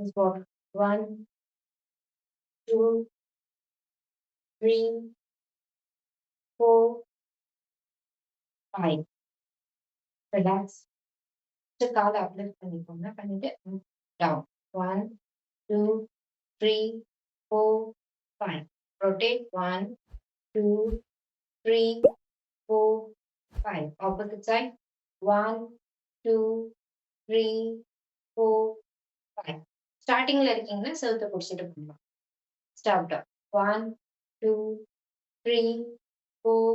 This walk. 1, 2, 3, 4, 5. Relax. Just கால uplift பண்ணிக்கோங்க. பண்ணிட்டு down. 1, 2, 3, 4, 5. Rotate. 1, 2, 3, 4, 5. Opposite side. 1, 2, 3, 4, 5. ஸ்டார்டிங்ல இருக்கீங்கன்னா செவுத்த பிடிச்சிட்டு பண்ணலாம். Stop down. 1, 2, 3, 4,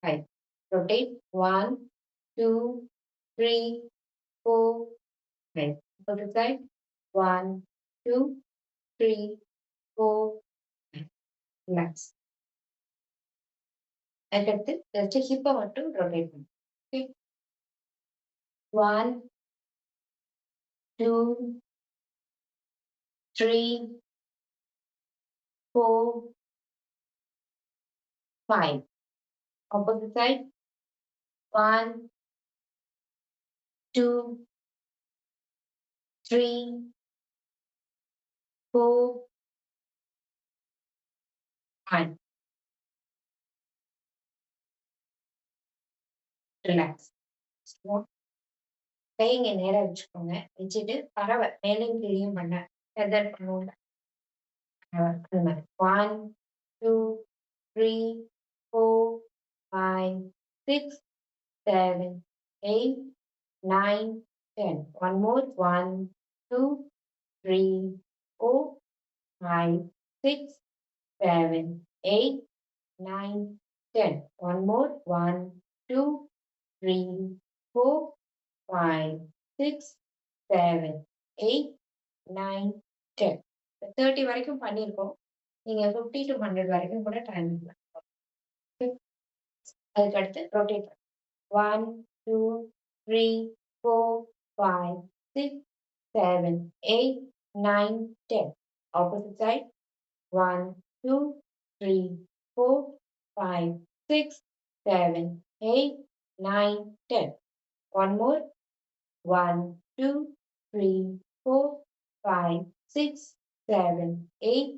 5. Rotate. 1, 2, 3, 4, 5. Opposite side. 1, 2, 3, 4, 5. Relax. அதுக்கடுத்து ஜஸ்ட் ஹிப்பை மட்டும் ரொட்டேட் பண்ணுங்க. ஓகே. 1, 2, 3, 4, 5. Opposite side. 1, 2, 3, 4, 5. ரிலாக்ஸ். கை இங்க நேரா வச்சுக்கோங்க. வச்சுட்டு பறவை மேலையும் கீழையும் பண்ண ஃபெதர் பண்ணுவோம்ல. அது மாதிரி. 1, 2, 3, 4, 5, 6, 7, 8, 9, 10. One more. 1, 2, 3, 4, 5, 6, 7, 8, 9, 10. One more. 1, 2, 3, 4, 5, 6, 7, 8, 9, 10. 30 வரைக்கும் பண்ணியிருக்கோம். நீங்க 50 to 100 வரைக்கும் கூட டைம் அதுக்கு அடுத்து rotate 1, 2, 3, 4, 5, 6, 7, 8, 9, 10. Opposite side. 1, 2, 3, 4, 5, 6, 7, 8, 9, 10. One more. 1, 2, 3, 4, 5, 6, 7, 8,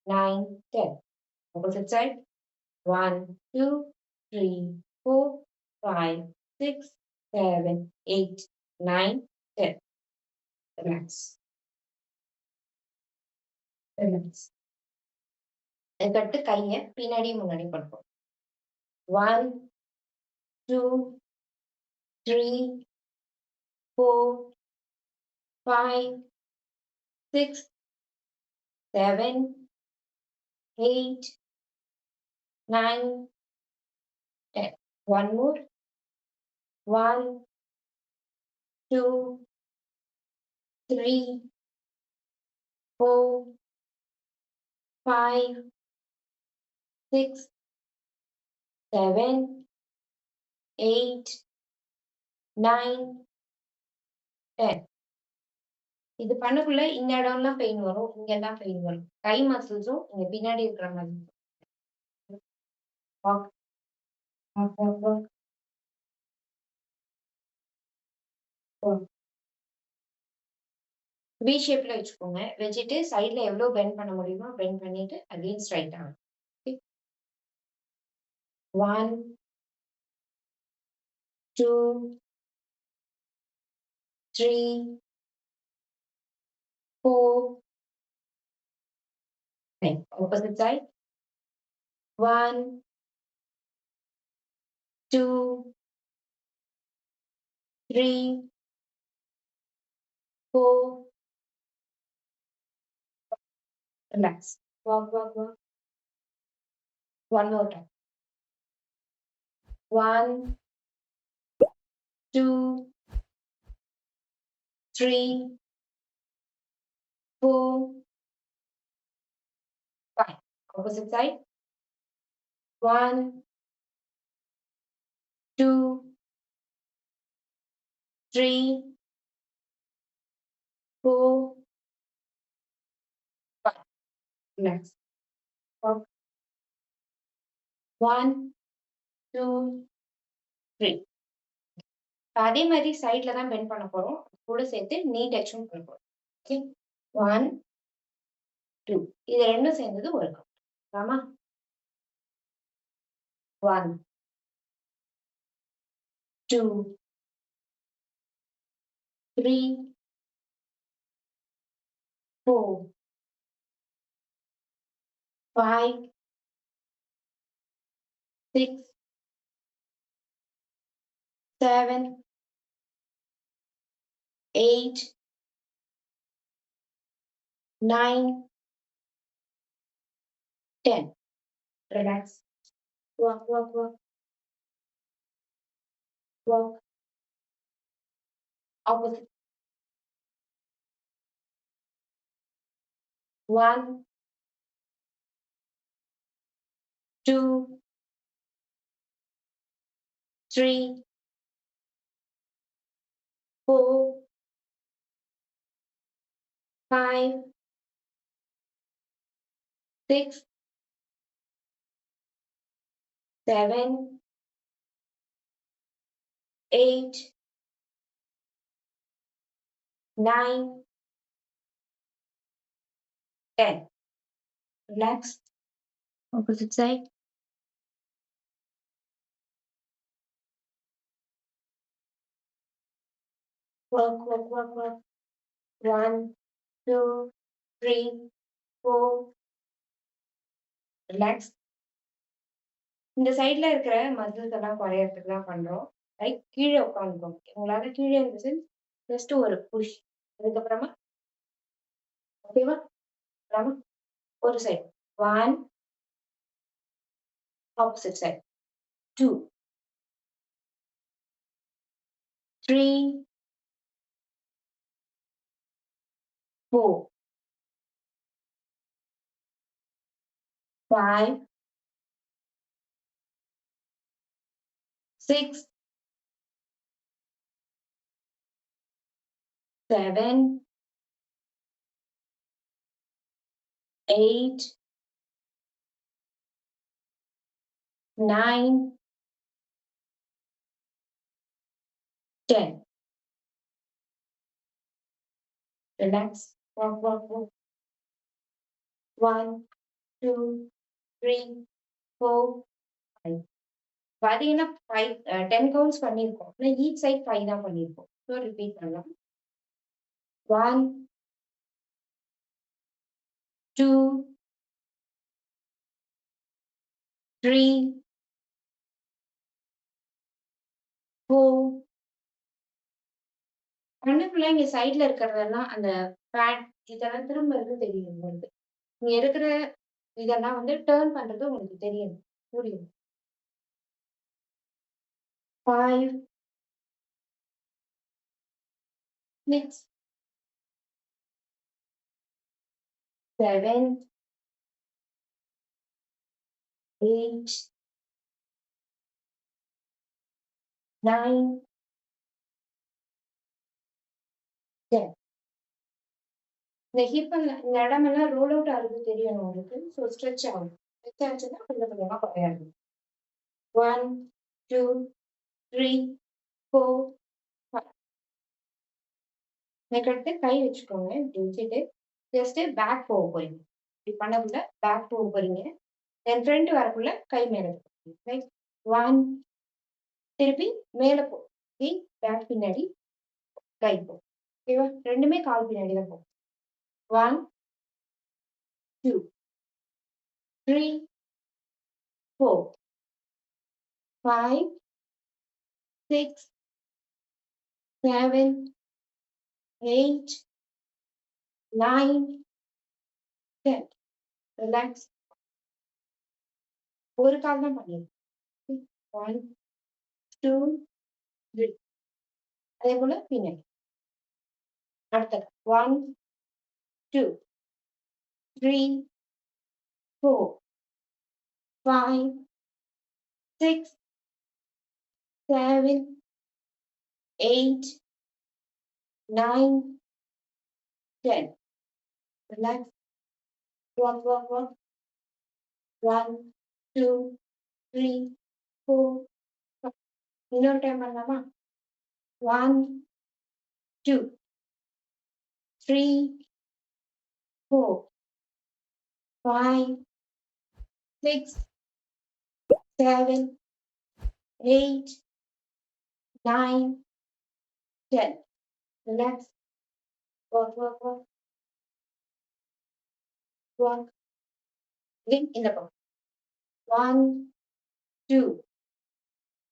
9, 10. Opposite side. 1, 2, 3, 4, 5, 6, 7, 8, 9, 10. Relax. Relax. அதுக்கடுத்து கையை பின்னாடி முன்னாடி பண்ணுவோம். 1, 2, 3, 4, 5, 6, 7, 8, 9, 10. One more. 1, 2, 3, 4, 5, 6, 7, 8, 9, 10. இது பண்ணக்குள்ள இந்த இடம்லாம் பெயின் வரும். இங்கெல்லாம் பெயின் வரும். கை மசில்ஸும் இங்க பின்னாடி இருக்கிற மசில்ஸும். Walk, walk, walk, walk. V ஷேப்ல வச்சுக்கோங்க. வச்சுட்டு சைட்ல எவ்வளோ பெண்ட் பண்ண முடியுமோ பெண்ட் பண்ணிட்டு அகைன் ஸ்ட்ரைட் ஆகும். 1, 2, 3, 4, 5. Opposite side. 1, 2, 3, 4. Relax. Walk, walk, walk. One more time. 1, 2, 3, 4, 5. Opposite side. 1, 2, 3, 4, 5. Relax. Walk. 1, 2, 3. அதே மாதிரி சைட்ல தான் பெண்ட் பண்ண போறோம். கூட சேர்த்து நீ டச்சும் பண்ண போறோம். ஓகே. 1, 2 இது 2ம் சேர்ந்தது ஒரு கவுண்ட். ஆமா? 1, 2, 3, 4, 5, 6, 7, 8, 9, 10. Relax. Walk, walk, walk, walk. Opposite. 1, 2, 3, 4, 5, 6, 7, 8, 9, 10. Relax. Opposite side. Walk, walk, walk, walk. 1, 2, 3, 4. Relax. இந்த சைடுல இருக்கிற மசில்ஸ் எல்லாம் குறையறதுக்கு தான் பண்றோம். லைக் கீழ உட்காந்துக்கோங்க. உங்களால கீழ இந்த சென்ஸ் ஜஸ்ட் ஒரு புஷ். அதுக்கப்புறமா ஓகேவா? அப்புறமா ஒரு side. 1 opposite side. 2, 3, 4, 5, 6, 7, 8, 9, 10. Relax. Walk, walk, walk. 1, 2, 3, 4, 5. பாத்தீங்கன்னா 5 10 கவுண்ட்ஸ் பண்ணியிருக்கோம். ஆனா ஈச் சைட் 5 தான் பண்ணியிருக்கோம். ஸோ ரிப்பீட் பண்ணலாம். 1, 2, 3, 4. கண்ணுக்குள்ள இங்க சைடுல இருக்கிறதெல்லாம் அந்த ஃபேட் இதெல்லாம் திரும்புறது தெரியும் உங்களுக்கு. இங்க இருக்கிற இதெல்லாம் வந்து டர்ன் பண்றது உங்களுக்கு தெரியும். புரியும். 5, 6, 7, 8, 9, 10. இந்த இந்த இடமெல்லாம் ரோல் அவுட் ஆகுறது தெரியும் உங்களுக்கு. ஸோ ஸ்ட்ரெச் ஆகும். ஸ்ட்ரெச் ஆச்சுன்னா கொஞ்சம் கொஞ்சமா குறைய ஆரம்பிக்கும். 1, 2, 3, 4, 5. அதுக்கடுத்து கை வச்சுக்கோங்க. இப்படி வச்சுட்டு ஜஸ்ட் பேக் போக போறீங்க. இப்படி பண்ணக்குள்ள பேக் போக போறீங்க. தென் ஃப்ரண்ட் வரக்குள்ள கை மேல போறீங்க. ரைட் 1 திருப்பி மேல போ. பேக் பின்னாடி கை போ. ஓகேவா? ரெண்டுமே கால் பின்னாடி தான் போகும். 1, 2, 3, 4, 5, 6, 7, 8, 9, 10. ரிலாக்ஸ். ஒரு கால் தான் பண்ணிருக்கோம். 1, 2, 3. அதே போல பின்னாடி. அடுத்தது 1, 2, 3, 4, 5, 6, 7, 8, 9, 10. Relax. Walk, walk, walk. 1, 2, 3, 4, 5. இன்னொரு டைம் பண்ணலாமா? 1, 2, 3, 4, 5, 6, 7, 8, 9, 10. Relax. Walk. Link in the box. 1, 2,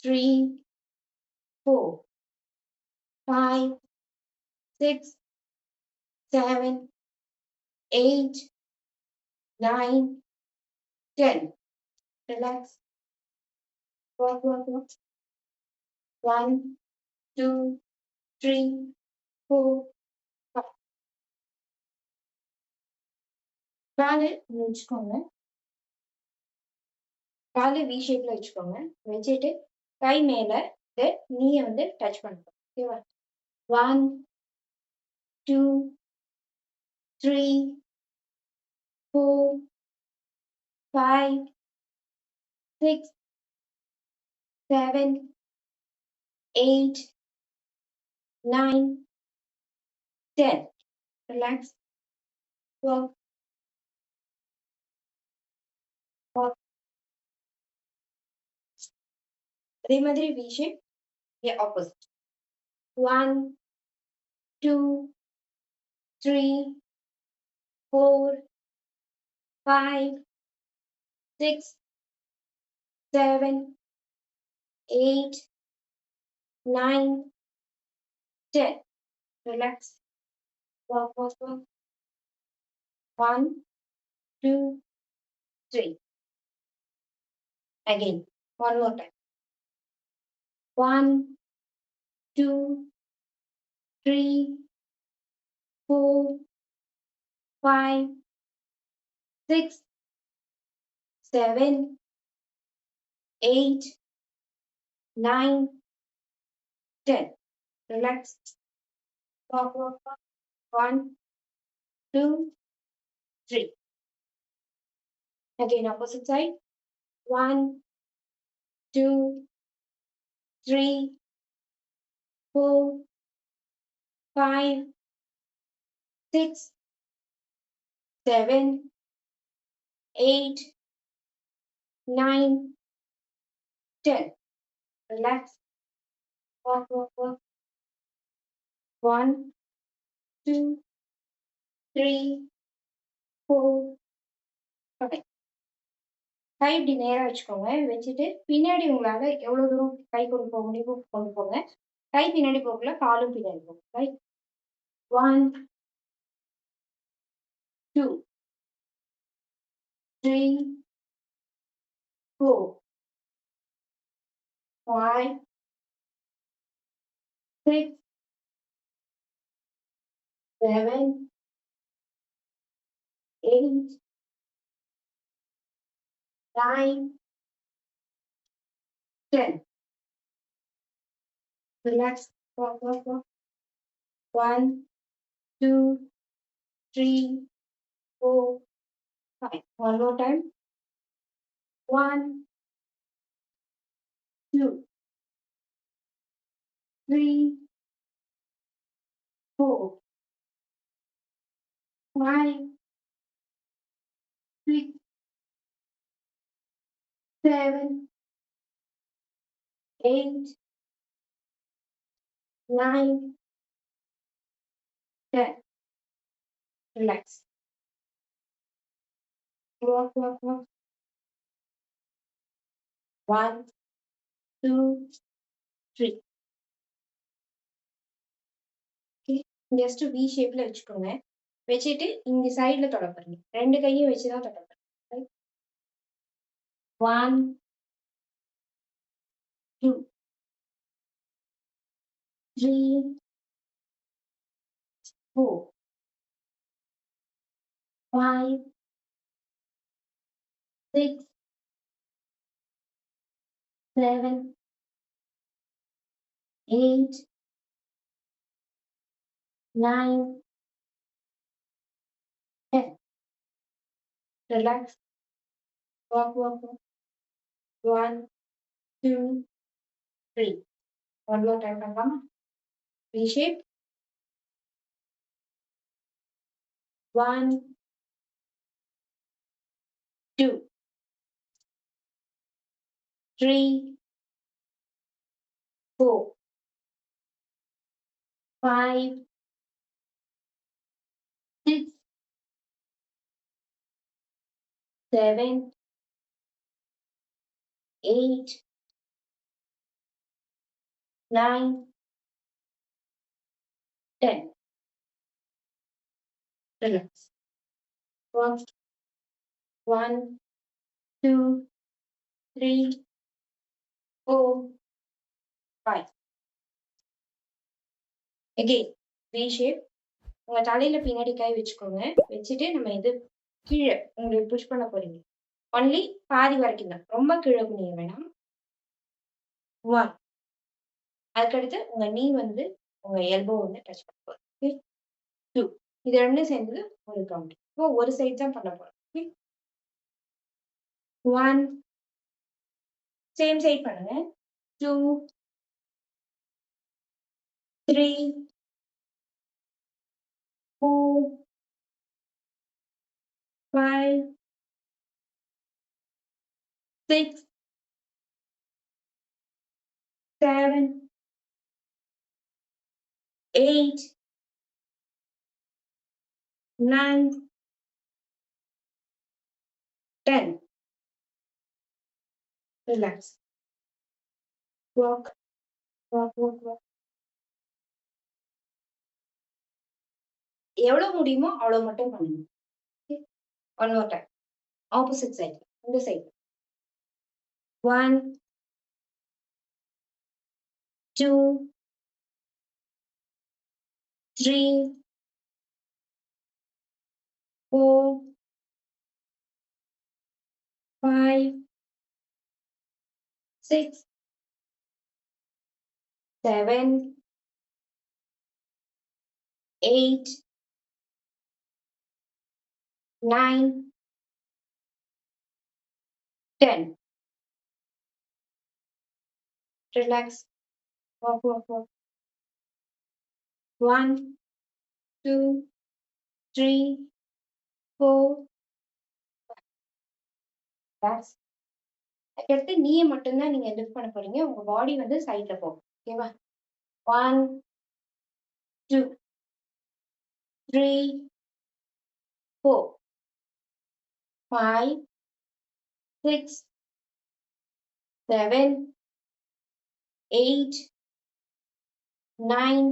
3, 4, 5, 6, 7, 8, 9, 10. Relax. Walk. 1, 2, 3, 4, 5. காலு வச்சுக்கோங்க. காலு வி ஷேப்ல வச்சுக்கோங்க. வச்சுட்டு கை மேல நீய வந்து டச் பண்ணுங்க. ஓகேவா? 1, 2, 3, 4, 5, 6, 7, 8, 9, 10. Relax. Walk. அதே மாதிரி we shape opposite. 1, 2, 3, 4, 5, 6, 7, 8, 9, 10. Relax. Walk. 1, 2, 3. Again. One more time. 1, 2, 3, 4, 5, 6, 7, 8, 9, 10. Relax. Walk. 1, 2, 3. Again, opposite side. 1, 2, 3, 4, 5, 6, 7, 8, 9, 10. Relax. Walk. 1, 2, 3, 4, 5. கை இப்படி நேரா வச்சுக்கோங்க. வச்சுட்டு பின்னாடி உங்களால எவ்வளவு தூரம் கை கொண்டு போக முடியுமோ கொண்டு போங்க. கை பின்னாடி போகல, காலும் பின்னாடி போகும். Right? 1, 2, 3, 4, 5, 6, 7, 8, 9, 10. Relax. Walk. 1, 2, 3, 4, 5. One more time. 1, 2, 3, 4, 5, 6, 7, 8, 9, 10. Relax. Walk. 1, 2, 3. Okay. Just we ஷேப்ல வச்சுக்கோங்க. வச்சுட்டு இங்க சைடுல தொட போறீங்க. 2 கையும் வச்சு தான் தொட போறீங்க. Right? 1, 2, 3, 4, 5, 6, 7, 8, 9, 10. Relax. Walk. 1, 2, 3. One more time பண்ணலாமா? V shape. 1, 2, 3, 4, 5, 6, 7, 8, 9, 10. Relax. First, 1, 2, 3, 4, 5. Again, V shape. உங்க தலையில பின்னாடி கை வச்சுக்கோங்க. வச்சுட்டு நம்ம இது கீழ உங்கள புஷ் பண்ண போறீங்க. ஒன்லி பாதி வரைக்கும் தான். ரொம்ப கீழ குனிய வேணாம். 1. அதுக்கடுத்து உங்க நீ வந்து உங்க எல்போ வந்து டச் பண்ண போகுது. ஓகே. 2. இது 2ம் சேர்ந்தது ஒரு கவுண்ட். இப்போ ஒரு சைடு தான் பண்ண போறோம். ஓகே. 1. சேம் சைடு பண்ணுங்க. 2, 3, 4, 5, 6, 7, 8, 9, 10. Relax. Walk, walk, walk, walk. எவ்வளவு முடியுமோ அவ்வளவு மட்டும் பண்ணுங்க. Okay. One more time. Opposite side. இந்த side. 1, 2, 3, 4, 5, 6, 7, 8, 9, 10. Relax. Walk, walk, walk. 1, 2, 3, 4. Relax. அதுக்கடுத்து நீய மட்டும் தான் நீங்க லிஃப்ட் பண்ண போறீங்க. உங்க பாடி வந்து சைடுல போகும். ஓகேவா? 1, 2, 3, 4, 5, 6, 7, 8, 9,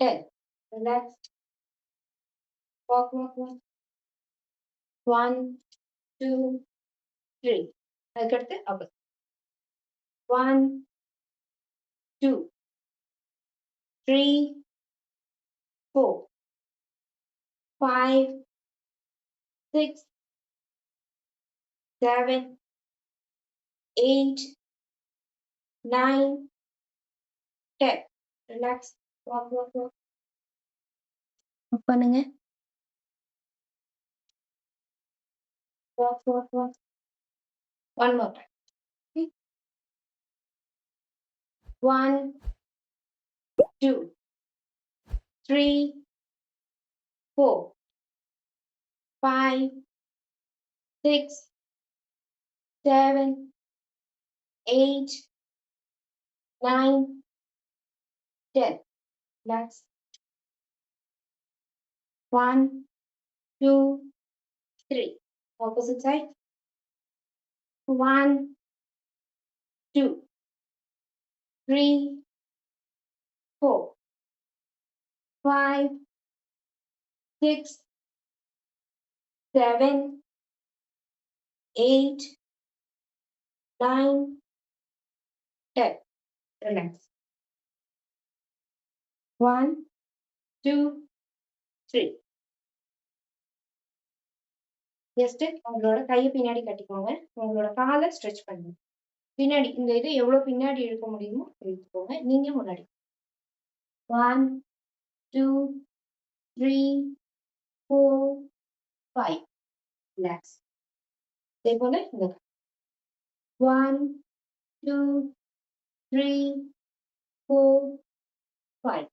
10. Relax. Walk, walk, walk. 1, 2, 3. அதுக்கடுத்து அப்ப 1, 2, 3, 4, 5, 6, 7, 8, 9, 10. Relax. Walk, walk, walk. பண்ணுங்க. Walk, walk, walk. One more time. Okay. 1, 2, 3, 4, 5, 6, 7, 8, 9, 10. Relax. 1, 2, 3. Opposite side. 1, 2, 3, 4, 5, 6, 7, 8, 9, 10. Relax. 1, 2, 3. Just உங்களோட கைய பின்னாடி கட்டிக்கோங்க. உங்களோட கால ஸ்ட்ரெச் பண்ணுங்க. பின்னாடி இந்த இது எவ்வளவு பின்னாடி இழுக்க முடியுமோ இழுத்துக்கோங்க. நீங்க முன்னாடி. 1, 2, 3, 4, 5. ரிலாக்ஸ். இதே போல இந்த 1, 2, 3, 4, 5.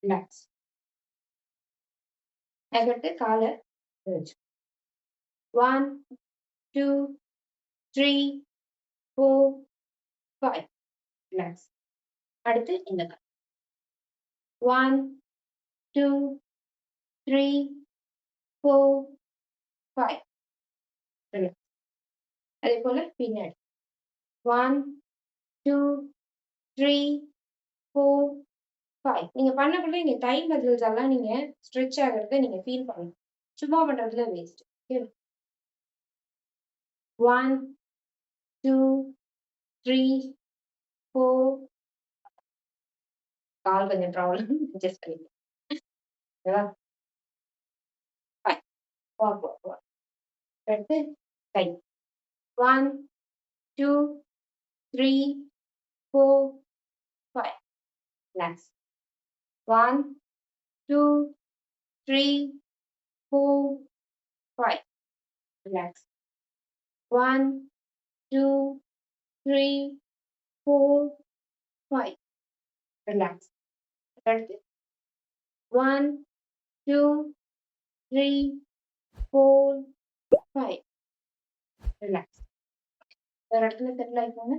ரிலாக்ஸ். அதுக்கடுத்து கால வச்சு 1, 2, 3, 4, 5. ரிலாக்ஸ். அடுத்து இந்த கால். 1, 2, 3, 4, 5. ரிலாக்ஸ். அதே போல பின்னாடி. 1, 2, 3, 4, 5. நீங்க பண்ணக்குள்ள இங்க தை மசில்ஸ் எல்லாம் நீங்க ஸ்ட்ரெச் ஆகுறத நீங்க ஃபீல் பண்ணணும். சும்மா பண்றதுல வேஸ்ட். ஓகே. 1, 2, 3, 4. கால் கொஞ்சம் ப்ராப்ளம். அட்ஜஸ்ட் பண்ணிக்கோங்க. ஓகேவா? 5. போ. அடுத்து கை. 1, 2, 3, 4, 5. ரிலாக்ஸ். 1, 2, 3, 4, 5. ரிலாக்ஸ். 1, 2, 3, 4, 5. ரிலாக்ஸ். அடுத்து 1, 2, 3, 4, 5. ரிலாக்ஸ். ஒரு இடத்துல செட்டில் ஆயிக்கோங்க.